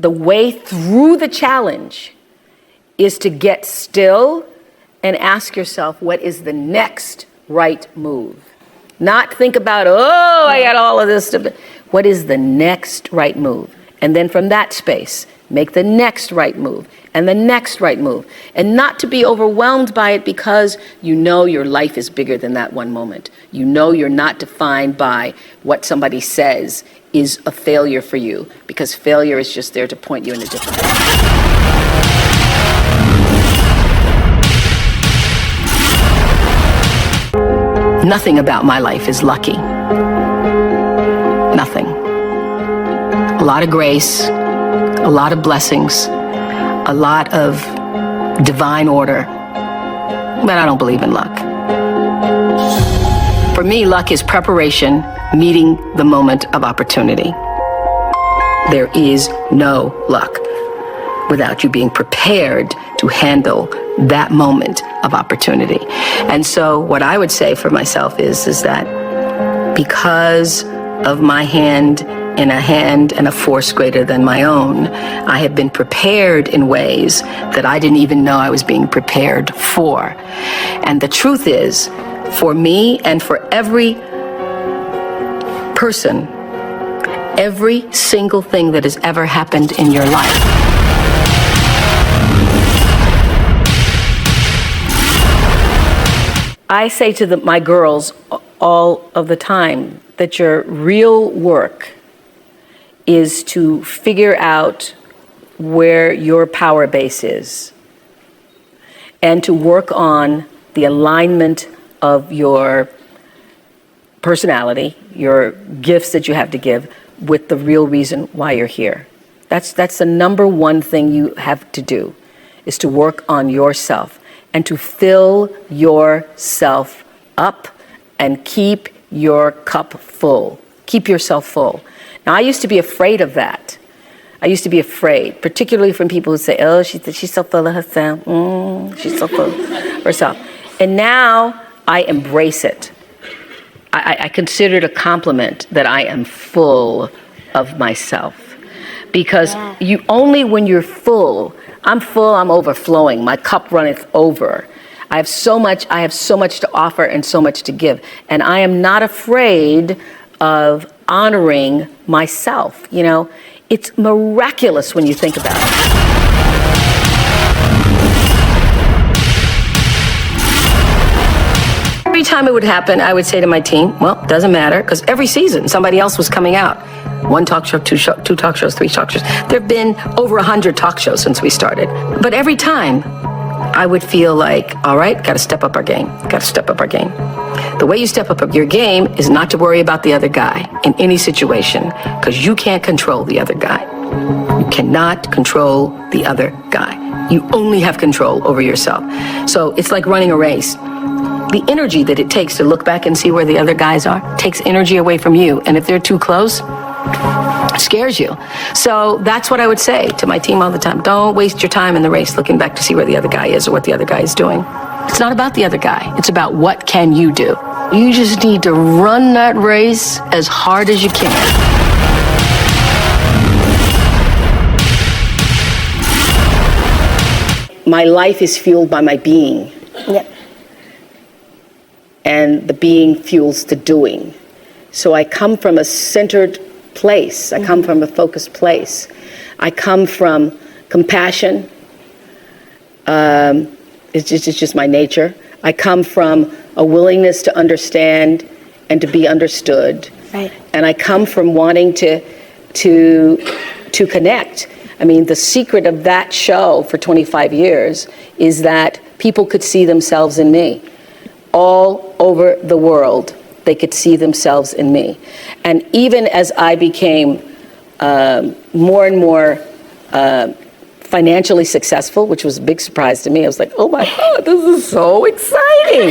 The way through the challenge is to get still and ask yourself, what is the next right move? Not think about, oh, I got all of this stuff. What is the next right move? And then from that space, make the next right move and the next right move. And not to be overwhelmed by it, because you know your life is bigger than that one moment. You know you're not defined by what somebody says is a failure for you, because failure is just there to point you in a different direction. Nothing about my life is lucky. Nothing. A lot of grace, a lot of blessings, a lot of divine order, but I don't believe in luck. For me, luck is preparation meeting the moment of opportunity. There is no luck without you being prepared to handle that moment of opportunity. And so what I would say for myself is that because of my hand in a hand and a force greater than my own, I have been prepared in ways that I didn't even know I was being prepared for. And the truth is, for me and for every person, every single thing that has ever happened in your life, I say to my girls all of the time that your real work is to figure out where your power base is and to work on the alignment of your personality, your gifts that you have to give, with the real reason why you're here. That's the number one thing you have to do, is to work on yourself and to fill yourself up and keep your cup full. Keep yourself full. Now, I used to be afraid of that. I used to be afraid, particularly from people who say, oh, she's so full of herself. She's so full of herself. And now I embrace it. I consider it a compliment that I am full of myself. Because you only when you're full, I'm full, I'm overflowing, my cup runneth over. I have so much to offer and so much to give. And I am not afraid of honoring myself. You know, it's miraculous when you think about it. Every time it would happen, I would say to my team, well, it doesn't matter, because every season somebody else was coming out. One talk show, two talk shows, three talk shows. There have been over 100 talk shows since we started. But every time I would feel like, all right, got to step up our game. Got to step up our game. The way you step up your game is not to worry about the other guy in any situation, because you can't control the other guy. You cannot control the other guy. You only have control over yourself. So it's like running a race. The energy that it takes to look back and see where the other guys are takes energy away from you. And if they're too close, it scares you. So that's what I would say to my team all the time. Don't waste your time in the race looking back to see where the other guy is or what the other guy is doing. It's not about the other guy. It's about what can you do. You just need to run that race as hard as you can. My life is fueled by my being. Yep. And the being fuels the doing. So I come from a centered place. I come from a focused place. I come from compassion. It's just my nature. I come from a willingness to understand and to be understood. Right. And I come from wanting to connect. I mean, the secret of that show for 25 years is that people could see themselves in me. All over the world, they could see themselves in me. And even as I became more and more financially successful, which was a big surprise to me, I was like, oh my God, this is so exciting.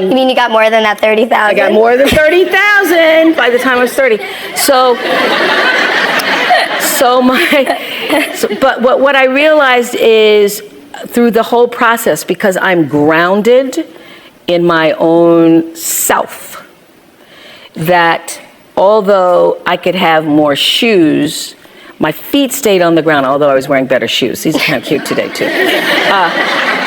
You mean you got more than that 30,000? I got more than 30,000 by the time I was 30. But what I realized is through the whole process, because I'm grounded in my own self, that although I could have more shoes, My feet stayed on the ground, although I was wearing better shoes. These are kind of cute today, too.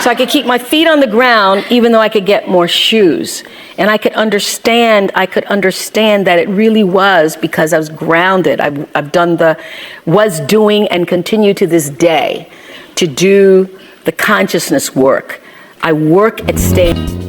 So I could keep my feet on the ground, even though I could get more shoes. And I could understand that it really was because I was grounded. Was doing and continue to this day to do the consciousness work. I work at staying.